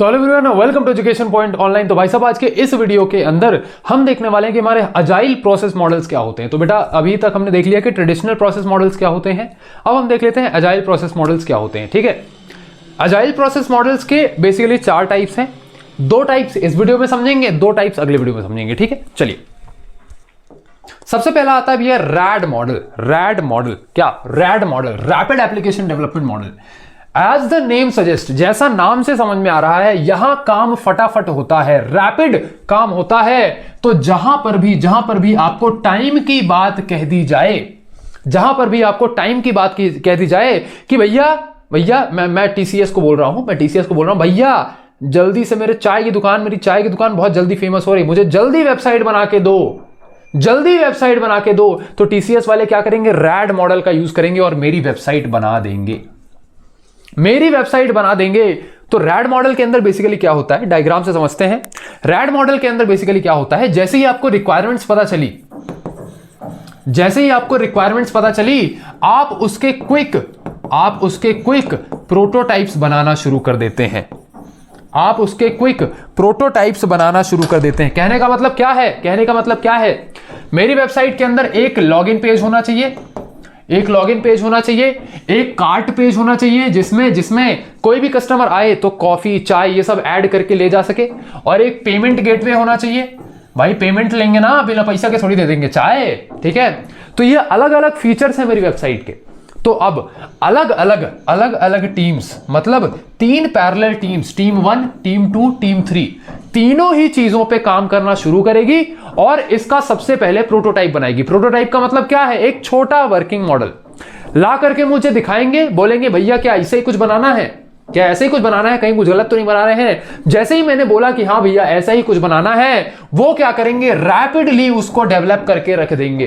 तो hello everyone, welcome to education point online. तो भाई साहब, आज के इस वीडियो के अंदर हम देखने वाले हैं कि हमारे अजाइल प्रोसेस मॉडल्स क्या होते हैं। तो बेटा, अभी तक हमने देख लिया कि ट्रेडिशनल प्रोसेस मॉडल्स क्या होते हैं। अब हम देख लेते हैं अजाइल प्रोसेस मॉडल्स क्या होते हैं। ठीक है, अजाइल प्रोसेस मॉडल्स के बेसिकली 4 टाइप्स हैं। 2 टाइप्स इस वीडियो में समझेंगे, 2 टाइप्स अगले वीडियो में समझेंगे। ठीक है, चलिए सबसे पहला आता है भैया रैड मॉडल। रैड मॉडल क्या? RAD model, rapid application development model. As the name suggest, जैसा नाम से समझ में आ रहा है, यहां काम फटाफट होता है, रैपिड काम होता है। तो जहां पर भी आपको टाइम की बात कह दी जाए, जहां पर भी आपको टाइम की बात कह दी जाए कि भैया मैं टीसीएस को बोल रहा हूं, भैया जल्दी से मेरी चाय की दुकान बहुत जल्दी फेमस हो रही, मुझे जल्दी वेबसाइट बना के दो। तो टीसीएस वाले क्या करेंगे? रैड मॉडल का यूज करेंगे और मेरी वेबसाइट बना देंगे। तो रैड मॉडल के अंदर बेसिकली क्या होता है, डायग्राम से समझते हैं। रैड मॉडल के अंदर बेसिकली क्या होता है, जैसे ही आपको रिक्वायरमेंट्स पता चली, आप उसके क्विक प्रोटोटाइप्स बनाना शुरू कर देते हैं। कहने का मतलब क्या है? मेरी वेबसाइट के अंदर एक लॉगिन पेज होना चाहिए, एक कार्ट पेज होना चाहिए, जिसमें कोई भी कस्टमर आए तो कॉफी, चाय ये सब ऐड करके ले जा सके, और एक पेमेंट गेटवे होना चाहिए। भाई पेमेंट लेंगे ना, बिना पैसा के थोड़ी दे देंगे चाय। ठीक है, तो ये अलग अलग फीचर्स हैं मेरी वेबसाइट के। तो अब अलग अलग टीम्स, मतलब 3 parallel teams, team 1, team 2, team 3, तीनों ही चीजों पे काम करना शुरू करेगी और इसका सबसे पहले प्रोटोटाइप बनाएगी। प्रोटोटाइप का मतलब क्या है? एक छोटा वर्किंग मॉडल ला करके मुझे दिखाएंगे, बोलेंगे भैया क्या ऐसे ही कुछ बनाना है, कहीं कुछ गलत तो नहीं बना रहे हैं। जैसे ही मैंने बोला कि हाँ भैया ऐसा ही कुछ बनाना है, वो क्या करेंगे? रैपिडली उसको डेवलप करके रख देंगे।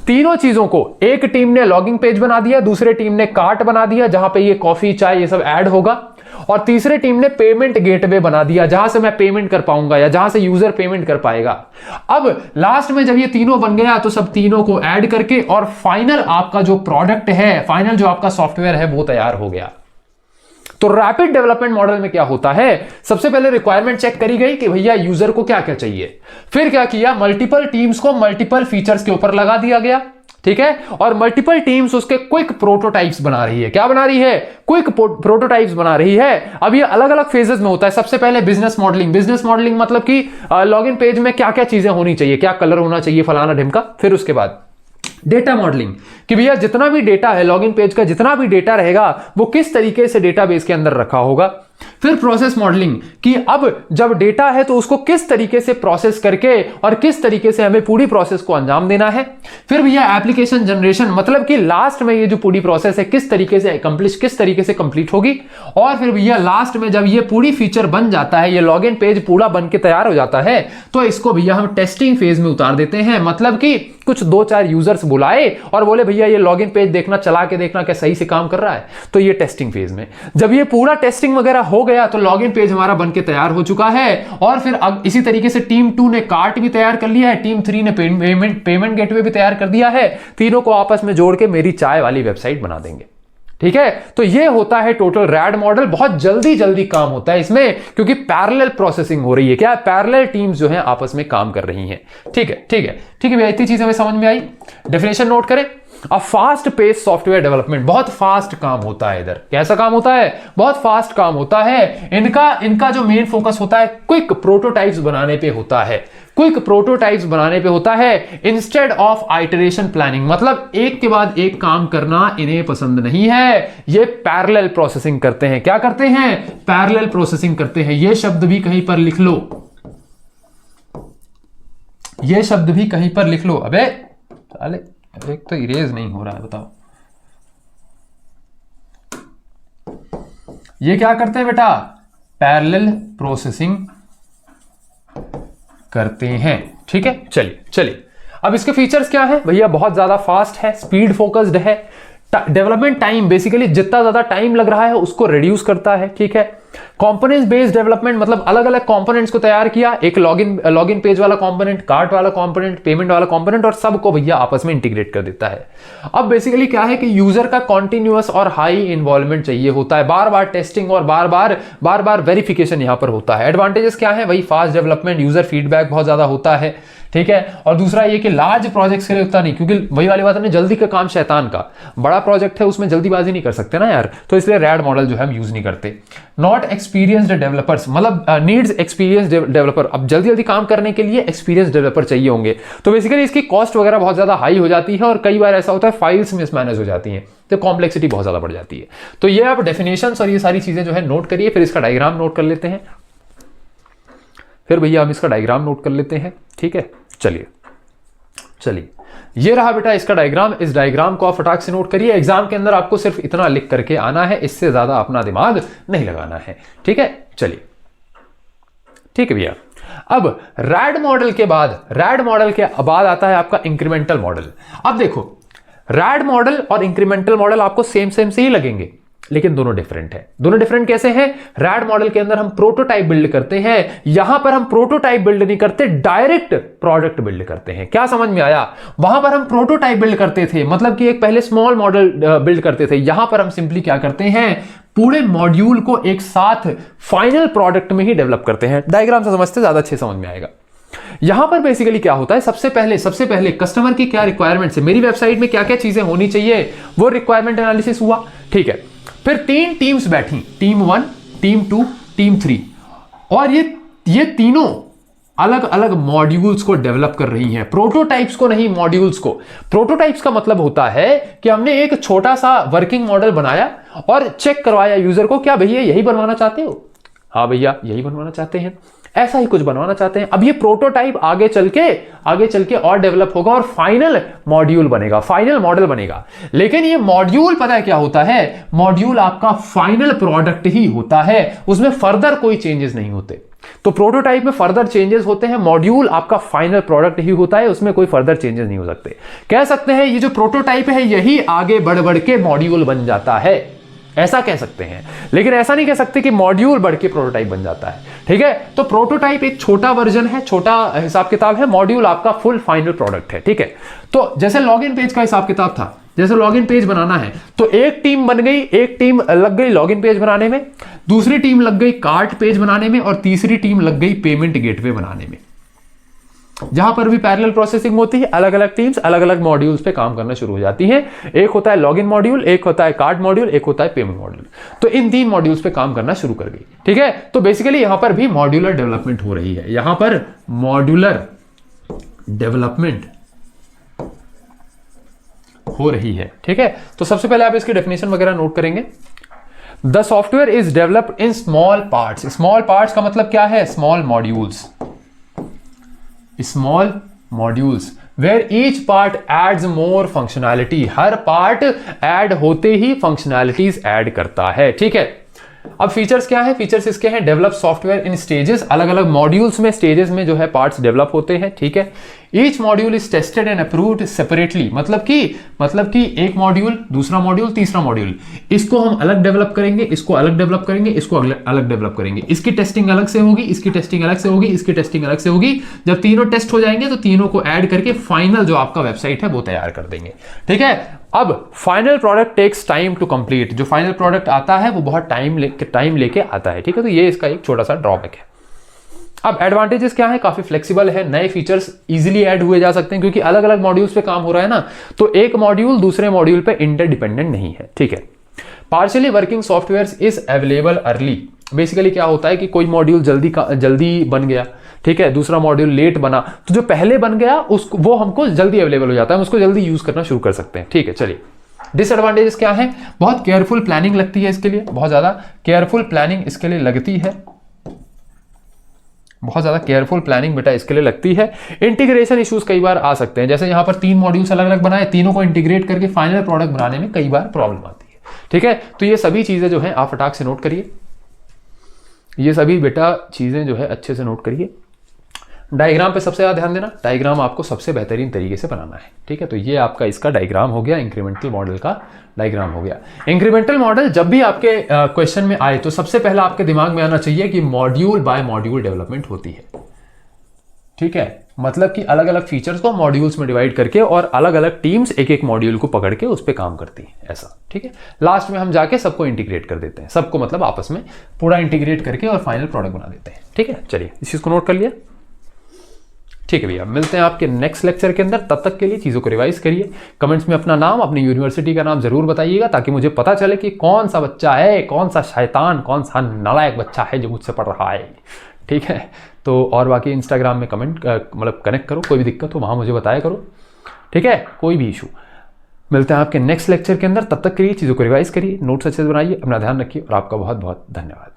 तीनों चीजों को, एक टीम ने लॉगिंग पेज बना दिया, दूसरे टीम ने कार्ट बना दिया जहां पे ये कॉफी, चाय ये सब ऐड होगा, और तीसरे टीम ने पेमेंट गेटवे बना दिया जहां से मैं पेमेंट कर पाऊंगा या जहां से यूजर पेमेंट कर पाएगा। अब लास्ट में जब ये तीनों बन गया तो सब तीनों को ऐड करके और फाइनल आपका जो प्रोडक्ट है, फाइनल जो आपका सॉफ्टवेयर है, वो तैयार हो गया। तो रैपिड डेवलपमेंट मॉडल में क्या होता है? सबसे पहले रिक्वायरमेंट चेक करी गई कि भैया यूजर को क्या क्या चाहिए। फिर क्या किया? मल्टीपल टीम्स को मल्टीपल फीचर्स के ऊपर लगा दिया गया। ठीक है, और मल्टीपल टीम्स उसके क्विक प्रोटोटाइप्स बना रही है। क्या बना रही है? क्विक प्रोटोटाइप्स बना रही है। अब ये अलग अलग फेजेस में होता है। सबसे पहले बिजनेस मॉडलिंग मतलब कि लॉगिन पेज में क्या क्या चीजें होनी चाहिए, क्या कलर होना चाहिए, फलाना ढिमका। फिर उसके बाद डेटा मॉडलिंग कि भैया जितना भी डेटा है, लॉगिन पेज का जितना भी डेटा रहेगा, वो किस तरीके से डेटाबेस के अंदर रखा होगा। फिर प्रोसेस मॉडलिंग कि अब जब डेटा है तो उसको किस तरीके से प्रोसेस करके और किस तरीके से हमें पूरी प्रोसेस को अंजाम देना है। फिर भैया एप्लीकेशन जनरेशन, मतलब कि लास्ट में ये जो पूरी प्रोसेस है किस तरीके से कंप्लीट होगी। और फिर भैया लास्ट में जब ये पूरी फीचर बन जाता है, ये लॉगिन पेज पूरा बन के तैयार हो जाता है, तो इसको भैया हम टेस्टिंग फेज में उतार देते हैं। मतलब कि कुछ 2-4 यूजर्स बुलाए और बोले भैया ये लॉगिन पेज देखना, चला के देखना क्या सही से काम कर रहा है। तो ये टेस्टिंग फेज में जब ये पूरा टेस्टिंग वगैरह हो गया तो लॉगिन पेज हमारा बनके तैयार हो चुका है। और फिर अब इसी तरीके से टीम 2 ने कार्ट भी तैयार कर लिया है, टीम 3 ने पेमेंट गेटवे भी तैयार कर दिया है। तीनों को आपस में जोड़ के मेरी चाय वाली वेबसाइट बना देंगे। ठीक है, तो ये होता है टोटल रैड मॉडल। बहुत जल्दी काम होता है इसमें, क्योंकि पैरेलल प्रोसेसिंग हो रही है। क्या? पैरेलल टीम्स जो हैं आपस में काम कर रही हैं। ठीक है भैया, इतनी चीजें हमें समझ में आई। डेफिनेशन नोट करें। अब फास्ट पेस सॉफ्टवेयर डेवलपमेंट, बहुत फास्ट काम होता है इधर। कैसा काम होता है? बहुत फास्ट काम होता है। इनका जो मेन फोकस होता है क्विक प्रोटोटाइप्स बनाने पे होता है, इंस्टेड ऑफ आइटरेशन प्लानिंग। मतलब एक के बाद एक काम करना इन्हें पसंद नहीं है, ये पैरेलल प्रोसेसिंग करते हैं। क्या करते हैं? पैरेलल प्रोसेसिंग करते हैं। ये शब्द भी कहीं पर लिख लो। अबे साले, एक तो इरेज नहीं हो रहा है, बताओ। ये क्या करते हैं बेटा? पैरेलल प्रोसेसिंग करते हैं। ठीक है, चलिए अब इसके फीचर्स क्या है भैया? बहुत ज्यादा फास्ट है, स्पीड फोकस्ड है, डेवलपमेंट टाइम बेसिकली जितना ज्यादा टाइम लग रहा है उसको रिड्यूस करता है। ठीक है, कंपोनेंट्स बेस्ड डेवलपमेंट मतलब अलग अलग कंपोनेंट्स को तैयार किया, एक लॉगिन पेज वाला कंपोनेंट, कार्ट वाला कंपोनेंट, पेमेंट वाला कंपोनेंट, और सबको भैया आपस में इंटीग्रेट कर देता है। अब बेसिकली क्या है कि यूजर का कॉन्टिन्यूअस और हाई इन्वॉल्वमेंट चाहिए होता है, बार बार टेस्टिंग और बार बार वेरिफिकेशन यहां पर होता है। एडवांटेजेस क्या है? वही फास्ट डेवलपमेंट, यूजर फीडबैक बहुत ज्यादा होता है, ठीक है। और दूसरा ये कि लार्ज प्रोजेक्ट्स के लिए उतना नहीं, क्योंकि वही वाली बात है ना, जल्दी का काम शैतान का। बड़ा प्रोजेक्ट है उसमें जल्दीबाजी नहीं कर सकते ना यार, तो इसलिए रैड मॉडल जो है हम यूज नहीं करते। नॉट एक्सपीरियंस्ड डेवलपर्स मतलब नीड्स एक्सपीरियंस डेवलपर, अब जल्दी जल्दी काम करने के लिए एक्सपीरियंस डेवलपर चाहिए होंगे, तो बेसिकली इसकी कॉस्ट वगैरह बहुत ज्यादा हाई हो जाती है, और कई बार ऐसा होता है फाइल्स मिसमैनेज हो जाती हैं, तो कॉम्प्लेक्सिटी बहुत ज्यादा बढ़ जाती है। तो ये आप डेफिनेशंस और ये सारी चीजें जो है नोट करिए, फिर इसका डायग्राम नोट कर लेते हैं। फिर भैया हम इसका डायग्राम नोट कर लेते हैं, ठीक है। चलिए ये रहा बेटा इसका डायग्राम। इस डायग्राम को आप फटाक से नोट करिए, एग्जाम के अंदर आपको सिर्फ इतना लिख करके आना है, इससे ज्यादा अपना दिमाग नहीं लगाना है, ठीक है। चलिए ठीक है भैया। अब रैड मॉडल के बाद आता है आपका इंक्रीमेंटल मॉडल। अब देखो रैड मॉडल और इंक्रीमेंटल मॉडल आपको सेम से ही लगेंगे, लेकिन दोनों डिफरेंट है। दोनों डिफरेंट कैसे हैं? रैड मॉडल के अंदर हम प्रोटोटाइप बिल्ड करते हैं, यहां पर हम प्रोटोटाइप बिल्ड नहीं करते, डायरेक्ट प्रोडक्ट बिल्ड करते हैं। क्या समझ में आया? वहां पर हम प्रोटोटाइप बिल्ड करते थे, मतलब कि एक पहले स्मॉल मॉडल बिल्ड करते थे, यहां पर हम सिंपली क्या करते हैं, पूरे मॉड्यूल को एक साथ फाइनल प्रोडक्ट में ही डेवलप करते हैं। डायग्राम से समझते ज्यादा अच्छे समझ में आएगा। यहां पर बेसिकली क्या होता है, सबसे पहले कस्टमर की क्या रिक्वायरमेंट्स है, मेरी वेबसाइट में क्या क्या चीजें होनी चाहिए, वो रिक्वायरमेंट एनालिसिस हुआ, ठीक है। फिर 3 टीम्स बैठी, टीम 1, टीम 2, टीम 3, और ये तीनों अलग अलग मॉड्यूल्स को डेवलप कर रही हैं, प्रोटोटाइप्स को नहीं, मॉड्यूल्स को। प्रोटोटाइप्स का मतलब होता है कि हमने एक छोटा सा वर्किंग मॉडल बनाया और चेक करवाया यूजर को, क्या भैया यही बनवाना चाहते हो? हाँ भैया यही बनवाना चाहते हैं, ऐसा ही कुछ बनवाना चाहते हैं। अब ये प्रोटोटाइप आगे चल के और डेवलप होगा और फाइनल मॉड्यूल बनेगा, फाइनल मॉडल बनेगा। लेकिन ये मॉड्यूल पता है क्या होता है? मॉड्यूल आपका फाइनल प्रोडक्ट ही होता है, उसमें फर्दर कोई चेंजेस नहीं होते। तो प्रोटोटाइप में फर्दर चेंजेस होते हैं, मॉड्यूल आपका फाइनल प्रोडक्ट ही होता है, उसमें कोई फर्दर चेंजेस नहीं हो सकते। कह सकते हैं ये जो प्रोटोटाइप है यही आगे बढ़ के मॉड्यूल बन जाता है, ऐसा कह सकते हैं। लेकिन ऐसा नहीं कह सकते कि मॉड्यूल बढ़ के प्रोटोटाइप बन जाता है, ठीक है। तो प्रोटोटाइप एक छोटा वर्जन है, छोटा हिसाब किताब है, मॉड्यूल आपका फुल फाइनल प्रोडक्ट है, ठीक है। तो जैसे लॉगिन पेज का हिसाब किताब था, जैसे लॉगिन पेज बनाना है तो एक टीम बन गई, एक टीम लग गई लॉगिन पेज बनाने में, दूसरी टीम लग गई कार्ट पेज बनाने में, और तीसरी टीम लग गई पेमेंट गेटवे बनाने में। जहां पर भी पैरेलल प्रोसेसिंग होती है, अलग अलग टीम्स अलग अलग मॉड्यूल्स पे काम करना शुरू हो जाती हैं। एक होता है लॉगिन मॉड्यूल, एक होता है कार्ड मॉड्यूल, एक होता है पेमेंट मॉड्यूल। तो इन 3 मॉड्यूल्स पे काम करना शुरू कर गई, ठीक है। तो बेसिकली यहां पर भी मॉड्यूलर डेवलपमेंट हो रही है, यहां पर मॉड्यूलर डेवलपमेंट हो रही है, ठीक है। तो सबसे पहले आप इसकी डेफिनेशन वगैरह नोट करेंगे। The software is developed in small parts. Small parts का मतलब क्या है? Small modules, small modules where each part adds more functionality. हर पार्ट ऐड होते ही फंक्शनैलिटीज ऐड करता है, ठीक है। अब फीचर्स क्या है? फीचर्स इसके हैं, डेवलप सॉफ्टवेयर इन स्टेजेस, अलग अलग मॉड्यूल्स में, स्टेजेस में जो है पार्ट्स डेवलप होते हैं, ठीक है। Each module is tested and approved separately, मतलब कि एक मॉड्यूल, दूसरा मॉड्यूल, तीसरा मॉड्यूल, इसको हम अलग डेवलप करेंगे, इसको अलग डेवलप करेंगे, इसको अलग डेवलप करेंगे। इसकी टेस्टिंग अलग से होगी, इसकी टेस्टिंग अलग से होगी, इसकी टेस्टिंग अलग से होगी। जब तीनों टेस्ट हो जाएंगे तो तीनों को ऐड करके फाइनल जो आपका वेबसाइट है वो तैयार कर देंगे, ठीक है। अब final product takes time to complete. जो फाइनल प्रोडक्ट आता है वो बहुत टाइम लेके आता है, ठीक है। तो ये इसका एक छोटा सा ड्रॉबैक है। अब एडवांटेजेस क्या है? काफी फ्लेक्सिबल है, नए फीचर्स इजीली ऐड हुए जा सकते हैं, क्योंकि अलग अलग मॉड्यूल्स पे काम हो रहा है ना, तो एक मॉड्यूल दूसरे मॉड्यूल पे इंटरडिपेंडेंट नहीं है, ठीक है। Partially working software is available early. Basically क्या होता है कि कोई मॉड्यूल जल्दी बन गया, ठीक है, दूसरा मॉड्यूल लेट बना, तो जो पहले बन गया उसको वो हमको जल्दी अवेलेबल हो जाता है, हम उसको जल्दी यूज करना शुरू कर सकते हैं, ठीक है। चलिए डिसएडवांटेजेस क्या है? बहुत केयरफुल प्लानिंग लगती है इसके लिए, बहुत ज्यादा केयरफुल प्लानिंग इसके लिए लगती है, बहुत ज्यादा केयरफुल प्लानिंग बेटा इसके लिए लगती है। इंटीग्रेशन इश्यूज कई बार आ सकते हैं, जैसे यहां पर 3 मॉड्यूल्स अलग अलग बनाए, तीनों को इंटीग्रेट करके फाइनल प्रोडक्ट बनाने में कई बार प्रॉब्लम आती है, ठीक है। तो ये सभी चीजें जो है आप फटाक से नोट करिए, ये सभी बेटा चीजें जो है अच्छे से नोट करिए। डायग्राम पे सबसे ज़्यादा ध्यान देना, डायग्राम आपको सबसे बेहतरीन तरीके से बनाना है, ठीक है। तो ये आपका इसका डायग्राम हो गया, इंक्रीमेंटल मॉडल का डायग्राम हो गया। इंक्रीमेंटल मॉडल जब भी आपके क्वेश्चन में आए तो सबसे पहला आपके दिमाग में आना चाहिए कि मॉड्यूल बाय मॉड्यूल डेवलपमेंट होती है, ठीक है। मतलब कि अलग अलग फीचर्स को मॉड्यूल्स में डिवाइड करके और अलग अलग टीम्स एक एक मॉड्यूल को पकड़ के उस पर काम करती है, ऐसा, ठीक है। लास्ट में हम जाके सबको इंटीग्रेट कर देते हैं, सबको मतलब आपस में पूरा इंटीग्रेट करके और फाइनल प्रोडक्ट बना देते हैं, ठीक है। चलिए इस चीज़ को नोट कर लिया, ठीक है भैया। मिलते हैं आपके नेक्स्ट लेक्चर के अंदर, तब तक के लिए चीज़ों को रिवाइज करिए। कमेंट्स में अपना नाम, अपनी यूनिवर्सिटी का नाम जरूर बताइएगा ताकि मुझे पता चले कि कौन सा बच्चा है, कौन सा शैतान, कौन सा नालायक बच्चा है जो मुझसे पढ़ रहा है, ठीक है। तो और बाकी इंस्टाग्राम में कमेंट मतलब कनेक्ट करो, कोई भी दिक्कत हो वहाँ मुझे बताया करो, ठीक है, कोई भी इशू। मिलते हैं आपके नेक्स्ट लेक्चर के अंदर, तब तक के लिए चीज़ों को रिवाइज करिए, नोट्स अच्छे से बनाइए, अपना ध्यान रखिए और आपका बहुत बहुत धन्यवाद।